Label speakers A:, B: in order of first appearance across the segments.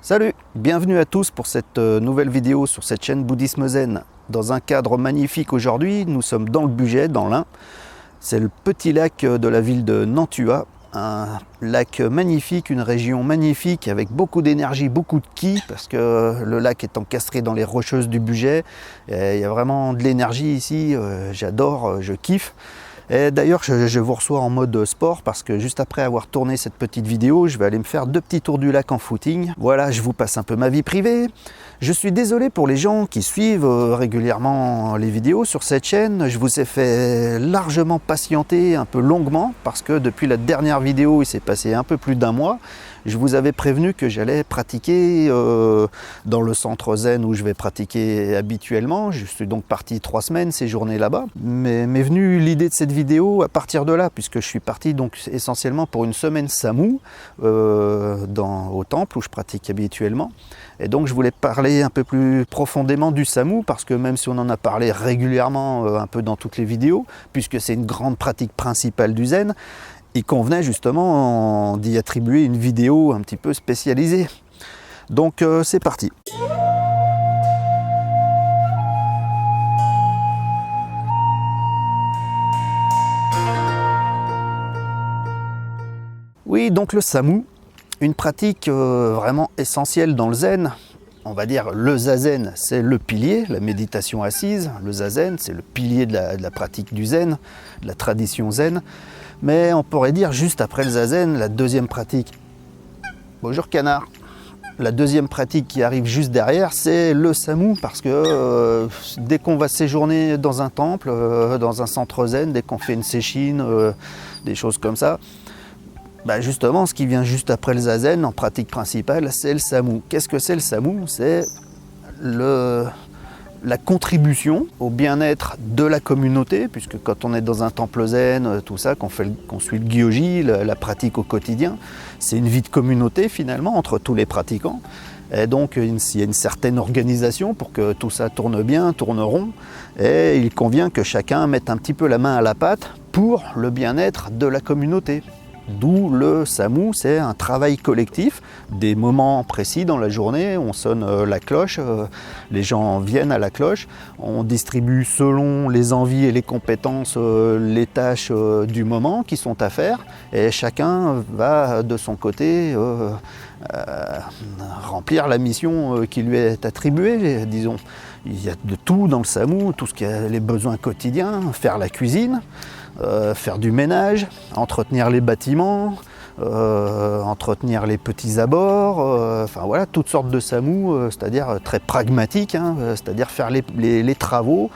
A: Salut, bienvenue à tous pour cette nouvelle vidéo sur cette chaîne Bouddhisme Zen. Dans un cadre magnifique aujourd'hui, nous sommes dans le Bugey, dans l'Ain. C'est le petit lac de la ville de Nantua, un lac magnifique, une région magnifique avec beaucoup d'énergie, beaucoup de ki, parce que le lac est encastré dans les rocheuses du Bugey. Et il y a vraiment de l'énergie ici, j'adore, je kiffe. Et d'ailleurs, je vous reçois en mode sport parce que juste après avoir tourné cette petite vidéo, je vais aller me faire 2 petits tours du lac en footing. Voilà, je vous passe un peu ma vie privée. Je suis désolé pour les gens qui suivent régulièrement les vidéos sur cette chaîne. Je vous ai fait largement patienter un peu longuement parce que depuis la dernière vidéo, il s'est passé un peu plus d'1 mois. Je vous avais prévenu que j'allais pratiquer dans le centre zen où je vais pratiquer habituellement. Je suis donc parti 3 semaines séjourner là-bas. Mais m'est venue l'idée de cette vidéo à partir de là, puisque je suis parti donc essentiellement pour une semaine Samou au temple où je pratique habituellement. Et donc je voulais parler un peu plus profondément du Samou, parce que même si on en a parlé régulièrement un peu dans toutes les vidéos, puisque c'est une grande pratique principale du zen, il convenait justement d'y attribuer une vidéo un petit peu spécialisée. Donc c'est parti. Oui, donc le Samou, une pratique vraiment essentielle dans le zen. On va dire le zazen, c'est le pilier, la méditation assise. Le zazen, c'est le pilier de la pratique du zen, de la tradition zen. Mais on pourrait dire juste après le zazen, la deuxième pratique. Bonjour canard. La deuxième pratique qui arrive juste derrière, c'est le Samou, parce que dès qu'on va séjourner dans un temple, dans un centre zen, dès qu'on fait une séchine, des choses comme ça, bah justement, ce qui vient juste après le zazen, en pratique principale, c'est le Samou. Qu'est-ce que c'est le Samou? C'est la contribution au bien-être de la communauté, puisque quand on est dans un temple zen, tout ça, qu'on suit le gyoji, la pratique au quotidien, c'est une vie de communauté finalement entre tous les pratiquants. Et donc il y a une certaine organisation pour que tout ça tourne bien, tourne rond, et il convient que chacun mette un petit peu la main à la pâte pour le bien-être de la communauté. D'où le Samou, c'est un travail collectif, des moments précis dans la journée, on sonne la cloche, les gens viennent à la cloche, on distribue selon les envies et les compétences les tâches du moment qui sont à faire, et chacun va de son côté remplir la mission qui lui est attribuée, disons. Il y a de tout dans le Samou, tout ce qui a les besoins quotidiens, faire la cuisine, faire du ménage, entretenir les bâtiments, entretenir les petits abords, enfin voilà, toutes sortes de Samou, c'est-à-dire très pragmatique, hein, c'est-à-dire faire les travaux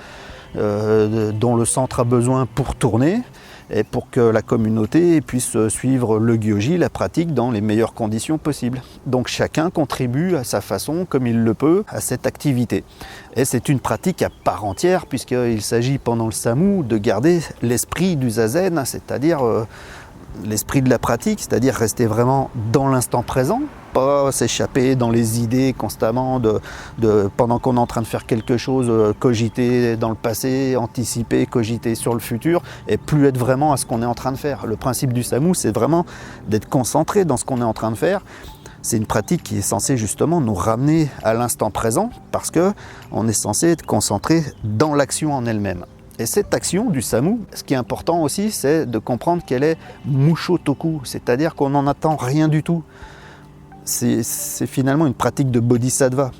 A: dont le centre a besoin pour tourner et pour que la communauté puisse suivre le gyoji, la pratique, dans les meilleures conditions possibles. Donc chacun contribue à sa façon, comme il le peut, à cette activité. Et c'est une pratique à part entière, puisqu'il s'agit pendant le Samou de garder l'esprit du zazen, c'est-à-dire l'esprit de la pratique, c'est-à-dire rester vraiment dans l'instant présent, pas s'échapper dans les idées constamment pendant qu'on est en train de faire quelque chose, cogiter dans le passé, anticiper, cogiter sur le futur, et plus être vraiment à ce qu'on est en train de faire. Le principe du Samou, c'est vraiment d'être concentré dans ce qu'on est en train de faire. C'est une pratique qui est censée justement nous ramener à l'instant présent, parce qu'on est censé être concentré dans l'action en elle-même. Et cette action du Samou, ce qui est important aussi, c'est de comprendre qu'elle est Mushotoku, c'est-à-dire qu'on n'en attend rien du tout. C'est finalement une pratique de bodhisattva.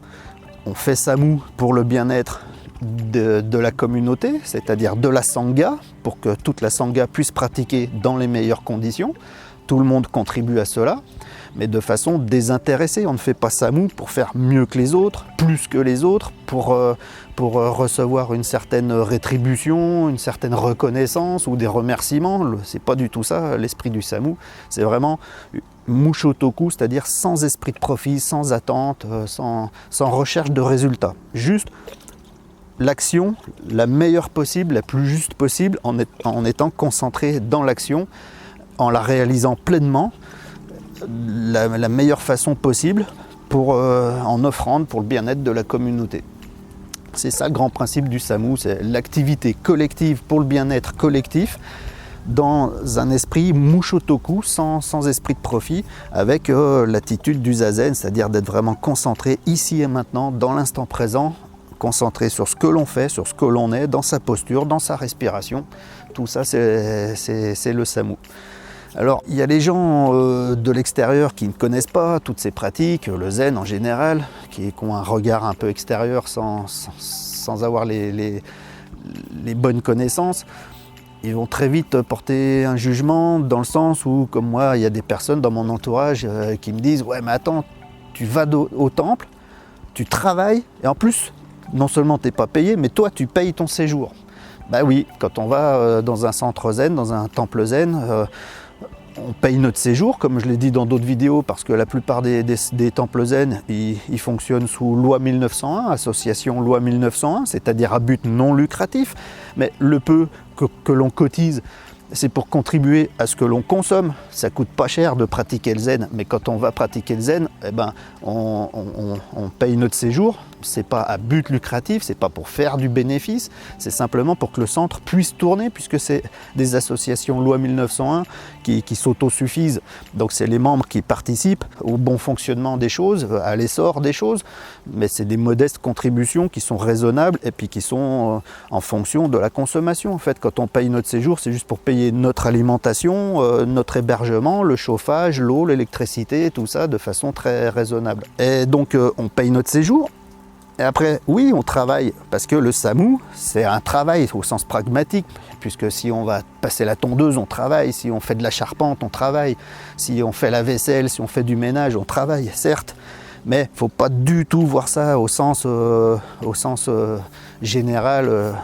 A: On fait Samou pour le bien-être de la communauté, c'est-à-dire de la Sangha, pour que toute la Sangha puisse pratiquer dans les meilleures conditions. Tout le monde contribue à cela, mais de façon désintéressée. On ne fait pas Samou pour faire mieux que les autres, plus que les autres, pour recevoir une certaine rétribution, une certaine reconnaissance ou des remerciements. C'est pas du tout ça l'esprit du Samou. C'est vraiment Mushotoku, c'est-à-dire sans esprit de profit, sans attente, sans recherche de résultats. Juste l'action la meilleure possible, la plus juste possible, en étant concentré dans l'action, en la réalisant pleinement, la meilleure façon possible, en offrande pour le bien-être de la communauté. C'est ça le grand principe du Samou, c'est l'activité collective pour le bien-être collectif dans un esprit Mushotoku, sans esprit de profit, avec l'attitude du zazen, c'est-à-dire d'être vraiment concentré ici et maintenant, dans l'instant présent, concentré sur ce que l'on fait, sur ce que l'on est, dans sa posture, dans sa respiration. Tout ça, c'est le samu. Alors, il y a les gens de l'extérieur qui ne connaissent pas toutes ces pratiques, le zen en général, qui ont un regard un peu extérieur sans avoir les bonnes connaissances. Ils vont très vite porter un jugement dans le sens où, comme moi, il y a des personnes dans mon entourage qui me disent « Ouais, mais attends, tu vas au temple, tu travailles, et en plus, non seulement tu n'es pas payé, mais toi, tu payes ton séjour. » Bah oui, quand on va dans un centre zen, dans un temple zen, on paye notre séjour, comme je l'ai dit dans d'autres vidéos, parce que la plupart des temples zen, ils fonctionnent sous loi 1901, association loi 1901, c'est-à-dire à but non lucratif. Mais le peu que l'on cotise, c'est pour contribuer à ce que l'on consomme. Ça coûte pas cher de pratiquer le zen, mais quand on va pratiquer le zen, eh ben, on paye notre séjour. C'est pas à but lucratif, c'est pas pour faire du bénéfice, c'est simplement pour que le centre puisse tourner, puisque c'est des associations loi 1901 qui s'autosuffisent. Donc c'est les membres qui participent au bon fonctionnement des choses, à l'essor des choses, mais c'est des modestes contributions qui sont raisonnables et puis qui sont en fonction de la consommation. En fait, quand on paye notre séjour, c'est juste pour payer notre alimentation, notre hébergement, le chauffage, l'eau, l'électricité, tout ça de façon très raisonnable. Et donc on paye notre séjour. Et après, oui, on travaille, parce que le samu, c'est un travail au sens pragmatique, puisque si on va passer la tondeuse, on travaille, si on fait de la charpente, on travaille, si on fait la vaisselle, si on fait du ménage, on travaille, certes, mais il ne faut pas du tout voir ça au sens général,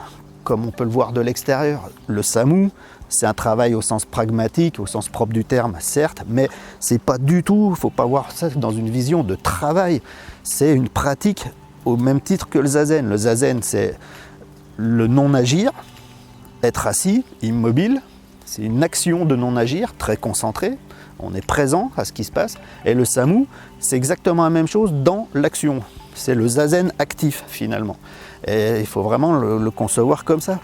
A: comme on peut le voir de l'extérieur. Le samu, c'est un travail au sens pragmatique, au sens propre du terme, certes, mais c'est pas du tout, il ne faut pas voir ça dans une vision de travail, c'est une pratique au même titre que le zazen. Le zazen, c'est le non-agir, être assis, immobile. C'est une action de non-agir, très concentrée. On est présent à ce qui se passe. Et le samu, c'est exactement la même chose dans l'action. C'est le zazen actif, finalement. Et il faut vraiment le concevoir comme ça.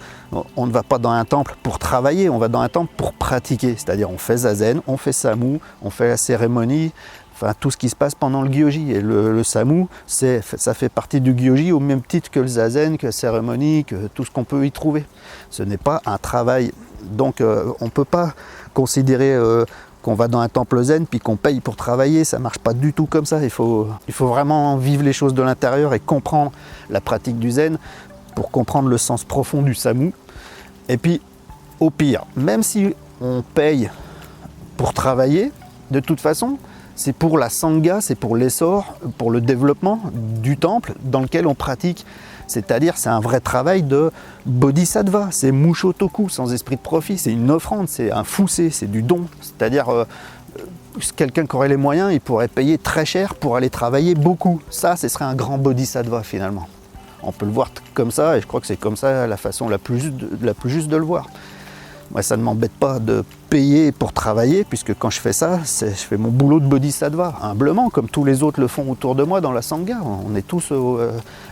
A: On ne va pas dans un temple pour travailler, on va dans un temple pour pratiquer. C'est-à-dire, on fait zazen, on fait samu, on fait la cérémonie, enfin, tout ce qui se passe pendant le gyoji. Et le samu, ça fait partie du gyoji au même titre que le zazen, que la cérémonie, que tout ce qu'on peut y trouver. Ce n'est pas un travail. Donc on ne peut pas considérer qu'on va dans un temple zen puis qu'on paye pour travailler. Ça ne marche pas du tout comme ça. Il faut vraiment vivre les choses de l'intérieur et comprendre la pratique du zen pour comprendre le sens profond du samu. Et puis, au pire, même si on paye pour travailler, de toute façon, c'est pour la sangha, c'est pour l'essor, pour le développement du temple dans lequel on pratique. C'est-à-dire, c'est un vrai travail de bodhisattva, c'est mushotoku, sans esprit de profit, c'est une offrande, c'est un fusé, c'est du don. C'est-à-dire, quelqu'un qui aurait les moyens, il pourrait payer très cher pour aller travailler beaucoup. Ça, ce serait un grand bodhisattva finalement. On peut le voir comme ça, et je crois que c'est comme ça la façon la plus juste de le voir. Moi, ça ne m'embête pas de payer pour travailler, puisque quand je fais ça, je fais mon boulot de bodhisattva, humblement, comme tous les autres le font autour de moi dans la sangha. On est tous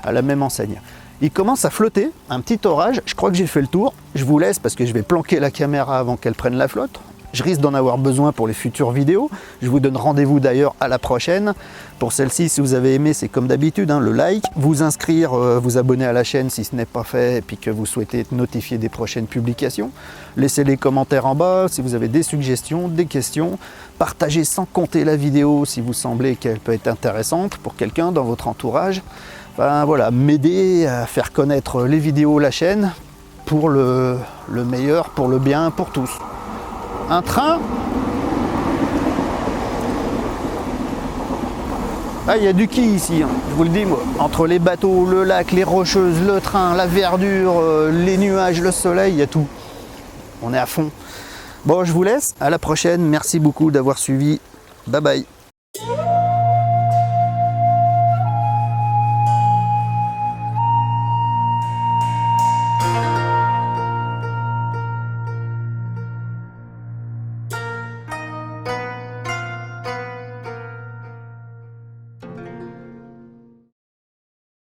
A: à la même enseigne. Il commence à flotter, un petit orage. Je crois que j'ai fait le tour. Je vous laisse parce que je vais planquer la caméra avant qu'elle prenne la flotte. Je risque d'en avoir besoin pour les futures vidéos. Je vous donne rendez-vous d'ailleurs à la prochaine. Pour celle-ci, si vous avez aimé, c'est comme d'habitude, le like, vous inscrire, vous abonner à la chaîne si ce n'est pas fait et puis que vous souhaitez être notifié des prochaines publications. Laissez les commentaires en bas si vous avez des suggestions, des questions. Partagez sans compter la vidéo si vous semblez qu'elle peut être intéressante pour quelqu'un dans votre entourage. Enfin, voilà, m'aider à faire connaître les vidéos, la chaîne, pour le meilleur, pour le bien, pour tous. Un train. Ah, il y a du qui ici, je vous le dis moi. Entre les bateaux, le lac, les rocheuses, le train, la verdure, les nuages, le soleil, il y a tout. On est à fond. Bon, je vous laisse. À la prochaine. Merci beaucoup d'avoir suivi. Bye bye.